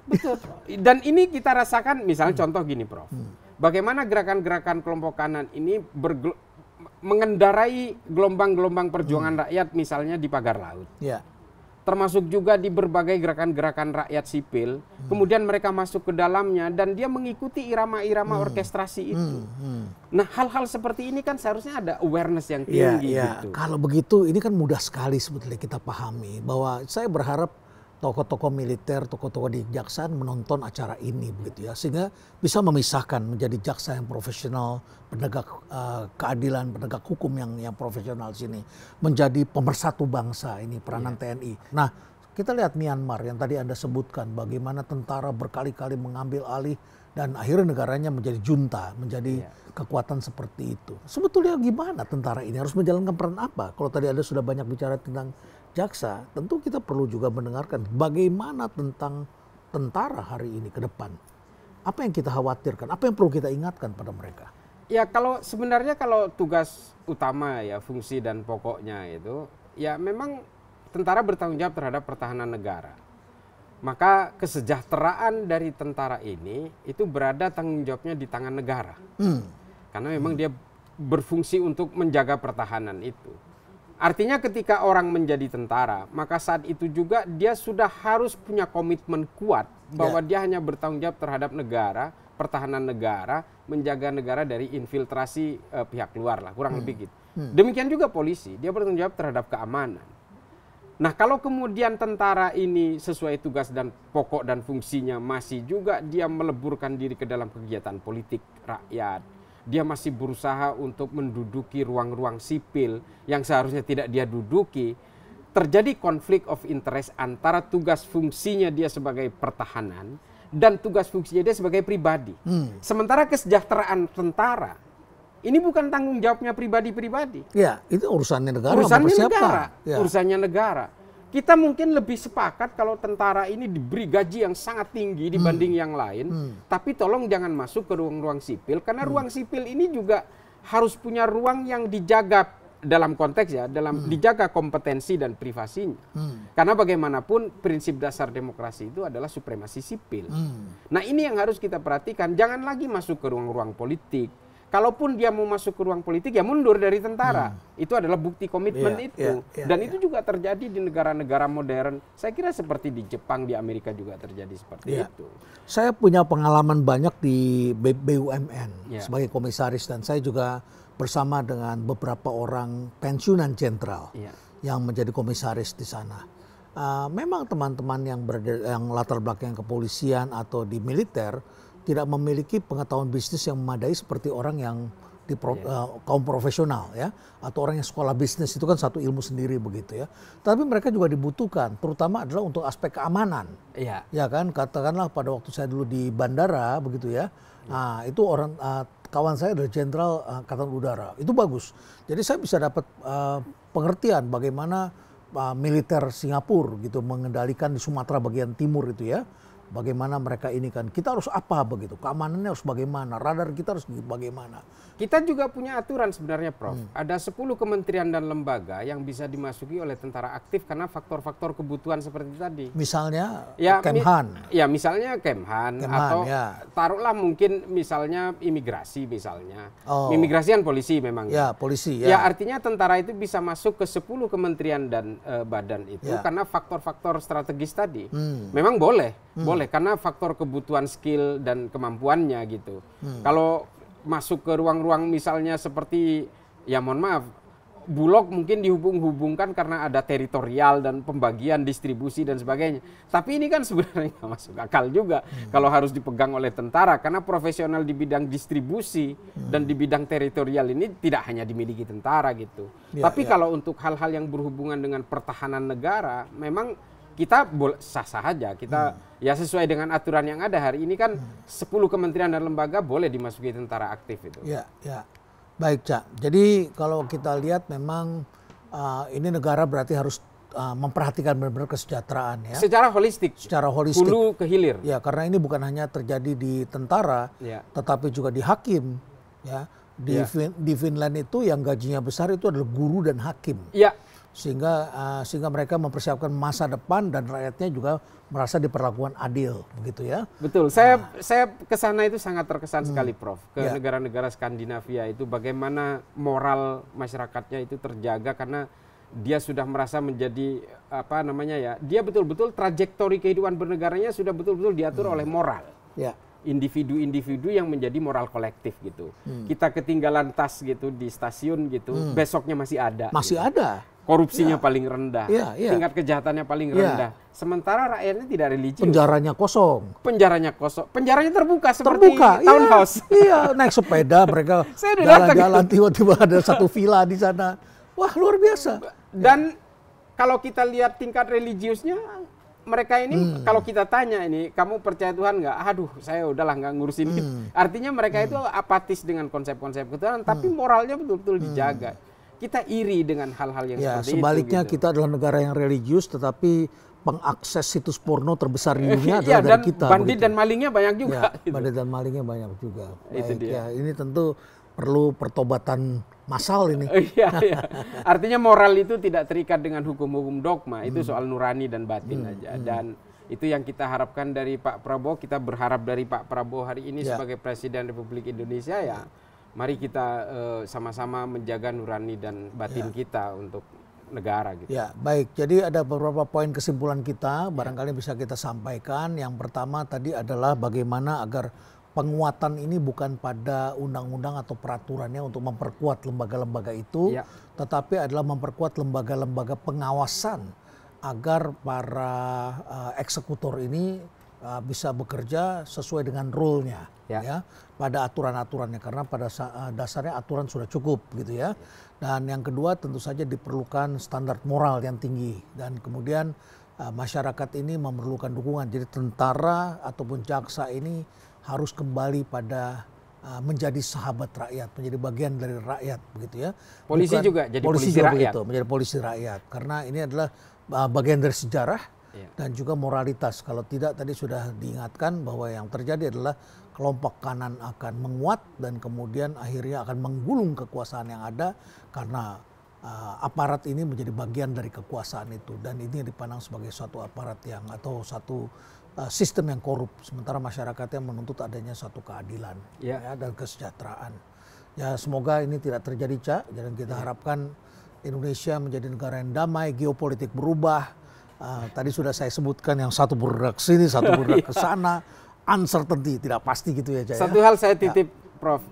Dan ini kita rasakan misalnya contoh gini Prof. Bagaimana gerakan-gerakan kelompok kanan ini mengendarai gelombang-gelombang perjuangan rakyat misalnya di pagar laut. Termasuk juga di berbagai gerakan-gerakan rakyat sipil. Kemudian mereka masuk ke dalamnya dan dia mengikuti irama-irama orkestrasi itu. Nah hal-hal seperti ini kan seharusnya ada awareness yang tinggi gitu. Kalau begitu ini kan mudah sekali sebetulnya kita pahami. Bahwa saya berharap tokoh-tokoh militer, tokoh-tokoh di kejaksaan menonton acara ini begitu ya, sehingga bisa memisahkan menjadi jaksa yang profesional, penegak keadilan, penegak hukum yang profesional sini, menjadi pemersatu bangsa ini peranan TNI. Nah, kita lihat Myanmar yang tadi Anda sebutkan bagaimana tentara berkali-kali mengambil alih dan akhirnya negaranya menjadi junta, menjadi kekuatan seperti itu. Sebetulnya gimana tentara ini harus menjalankan peran apa? Kalau tadi Anda sudah banyak bicara tentang jaksa, tentu kita perlu juga mendengarkan bagaimana tentang tentara hari ini ke depan. Apa yang kita khawatirkan? Apa yang perlu kita ingatkan pada mereka? Ya sebenarnya kalau tugas utama ya fungsi dan pokoknya itu ya memang tentara bertanggung jawab terhadap pertahanan negara. Maka kesejahteraan dari tentara ini itu berada tanggung jawabnya di tangan negara. Karena memang dia berfungsi untuk menjaga pertahanan itu. Artinya ketika orang menjadi tentara, maka saat itu juga dia sudah harus punya komitmen kuat bahwa dia hanya bertanggung jawab terhadap negara, pertahanan negara, menjaga negara dari infiltrasi pihak luar lah, kurang lebih gitu. Demikian juga polisi, dia bertanggung jawab terhadap keamanan. Nah kalau kemudian tentara ini sesuai tugas dan pokok dan fungsinya masih juga dia meleburkan diri ke dalam kegiatan politik rakyat, dia masih berusaha untuk menduduki ruang-ruang sipil yang seharusnya tidak dia duduki, terjadi konflik of interest antara tugas fungsinya dia sebagai pertahanan dan tugas fungsinya dia sebagai pribadi. Sementara kesejahteraan tentara ini bukan tanggung jawabnya pribadi-pribadi. Ya, itu urusannya negara. Urusannya negara. Kita mungkin lebih sepakat kalau tentara ini diberi gaji yang sangat tinggi dibanding yang lain. Tapi tolong jangan masuk ke ruang-ruang sipil. Karena ruang sipil ini juga harus punya ruang yang dijaga dalam konteks ya. Dijaga kompetensi dan privasinya. Karena bagaimanapun prinsip dasar demokrasi itu adalah supremasi sipil. Nah ini yang harus kita perhatikan. Jangan lagi masuk ke ruang-ruang politik. kalaupun dia mau masuk ke ruang politik ya mundur dari tentara. Itu adalah bukti komitmen itu. Dan itu juga terjadi di negara-negara modern. Saya kira seperti di Jepang, di Amerika juga terjadi seperti itu. Saya punya pengalaman banyak di BUMN sebagai komisaris, dan saya juga bersama dengan beberapa orang pensiunan jenderal yang menjadi komisaris di sana. Memang teman-teman yang latar belakang kepolisian atau di militer tidak memiliki pengetahuan bisnis yang memadai seperti orang yang di kaum profesional ya, atau orang yang sekolah bisnis. Itu kan satu ilmu sendiri begitu ya. Tapi mereka juga dibutuhkan, terutama adalah untuk aspek keamanan. Ya kan, katakanlah pada waktu saya dulu di bandara begitu ya. Nah, itu kawan saya adalah jenderal Angkatan Udara. Itu bagus. Jadi saya bisa dapat pengertian bagaimana militer Singapura gitu mengendalikan di Sumatera bagian timur itu ya. Bagaimana mereka ini kan, kita harus apa begitu, keamanannya harus bagaimana, radar kita harus bagaimana. Kita juga punya aturan sebenarnya, Prof. Ada 10 kementerian dan lembaga yang bisa dimasuki oleh tentara aktif karena faktor-faktor kebutuhan seperti tadi. Misalnya Kemhan. Ya misalnya Kemhan atau taruhlah mungkin misalnya imigrasi misalnya. Imigrasi kan polisi memang. Ya, polisi. Ya artinya tentara itu bisa masuk ke 10 kementerian dan badan itu karena faktor-faktor strategis tadi. Memang boleh karena faktor kebutuhan skill dan kemampuannya gitu. Kalau masuk ke ruang-ruang misalnya seperti, ya mohon maaf, Bulog mungkin dihubung-hubungkan karena ada teritorial dan pembagian distribusi dan sebagainya. Tapi ini kan sebenarnya nggak masuk akal juga kalau harus dipegang oleh tentara, karena profesional di bidang distribusi dan di bidang teritorial ini tidak hanya dimiliki tentara gitu. Tapi kalau untuk hal-hal yang berhubungan dengan pertahanan negara, memang kita sah-sah aja, kita ya sesuai dengan aturan yang ada hari ini kan 10 kementerian dan lembaga boleh dimasuki tentara aktif itu. Ya. Baik, Cak. Jadi kalau kita lihat memang ini negara berarti harus memperhatikan benar-benar kesejahteraan ya. Secara holistik. Hulu ke hilir. Ya, karena ini bukan hanya terjadi di tentara, tetapi juga di hakim ya. Di Finland itu yang gajinya besar itu adalah guru dan hakim. Ya. Sehingga mereka mempersiapkan masa depan dan rakyatnya juga merasa diperlakukan adil begitu ya. Betul. Saya ke sana itu sangat terkesan sekali, Prof. Ke negara-negara Skandinavia itu bagaimana moral masyarakatnya itu terjaga karena dia sudah merasa menjadi dia betul-betul trajektori kehidupan bernegaranya sudah betul-betul diatur oleh moral. Individu-individu yang menjadi moral kolektif gitu. Kita ketinggalan tas gitu di stasiun gitu, besoknya masih ada. Masih ada. Korupsinya paling rendah, tingkat kejahatannya paling rendah. Sementara rakyatnya tidak religius. Penjaranya kosong. Penjaranya terbuka seperti townhouse. Naik sepeda mereka jalan-jalan tiba-tiba ada satu villa di sana. Wah, luar biasa. Dan kalau kita lihat tingkat religiusnya, mereka ini kalau kita tanya ini, kamu percaya Tuhan nggak? Aduh, saya udahlah nggak ngurusin itu. Artinya mereka itu apatis dengan konsep-konsep ketuhanan, tapi moralnya betul-betul dijaga. Kita iri dengan hal-hal yang seperti sebaliknya itu. Kita adalah negara yang religius, tetapi pengakses situs porno terbesar di dunia adalah dari kita. Bandit dan malingnya banyak juga. Bandit dan malingnya banyak juga. Itu dia. Ini tentu perlu pertobatan massal ini. Artinya moral itu tidak terikat dengan hukum-hukum dogma. Itu soal nurani dan batin aja. Dan itu yang kita harapkan dari Pak Prabowo. Kita berharap dari Pak Prabowo hari ini sebagai Presiden Republik Indonesia ya. Mari kita sama-sama menjaga nurani dan batin kita untuk negara gitu. Ya, baik. Jadi ada beberapa poin kesimpulan kita barangkali bisa kita sampaikan. Yang pertama tadi adalah bagaimana agar penguatan ini bukan pada undang-undang atau peraturannya untuk memperkuat lembaga-lembaga itu, tetapi adalah memperkuat lembaga-lembaga pengawasan agar para eksekutor ini bisa bekerja sesuai dengan rule-nya ya pada aturan-aturannya, karena pada dasarnya aturan sudah cukup gitu ya. Dan yang kedua tentu saja diperlukan standar moral yang tinggi, dan kemudian masyarakat ini memerlukan dukungan. Jadi tentara ataupun jaksa ini harus kembali pada menjadi sahabat rakyat, menjadi bagian dari rakyat begitu ya. Polisi juga jadi polisi rakyat. Begitu, menjadi polisi rakyat, karena ini adalah bagian dari sejarah dan juga moralitas. Kalau tidak, tadi sudah diingatkan bahwa yang terjadi adalah kelompok kanan akan menguat dan kemudian akhirnya akan menggulung kekuasaan yang ada karena aparat ini menjadi bagian dari kekuasaan itu, dan ini dipandang sebagai suatu aparat yang atau satu sistem yang korup, sementara masyarakatnya menuntut adanya suatu keadilan dan kesejahteraan. Ya semoga ini tidak terjadi, Cak. Dan kita harapkan Indonesia menjadi negara yang damai, geopolitik berubah. Tadi sudah saya sebutkan yang satu bergerak ke sini, satu bergerak ke sana. Uncertainty, tidak pasti gitu ya, Cak. Satu hal saya titip, Prof.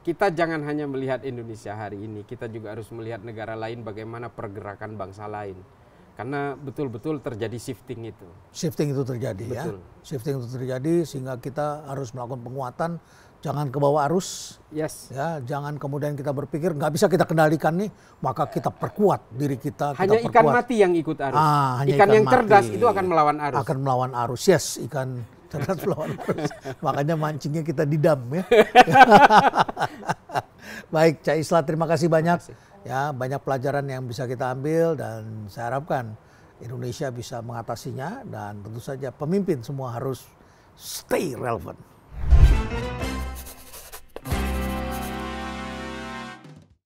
Kita jangan hanya melihat Indonesia hari ini, kita juga harus melihat negara lain bagaimana pergerakan bangsa lain. Karena betul-betul terjadi shifting itu. Shifting itu terjadi. Betul. Ya. Shifting itu terjadi sehingga kita harus melakukan penguatan. Jangan ke bawah arus, Yes. ya, jangan kemudian kita berpikir nggak bisa kita kendalikan nih, maka kita perkuat diri kita. Hanya kita ikan perkuat. mati yang ikut arus. Hanya ikan yang mati. cerdas itu akan melawan arus. Akan melawan arus, yes, ikan cerdas melawan arus. Makanya mancingnya kita di dam ya. Baik, Cak Islah, terima kasih banyak. Ya, banyak pelajaran yang bisa kita ambil dan saya harapkan Indonesia bisa mengatasinya dan tentu saja pemimpin semua harus stay relevant.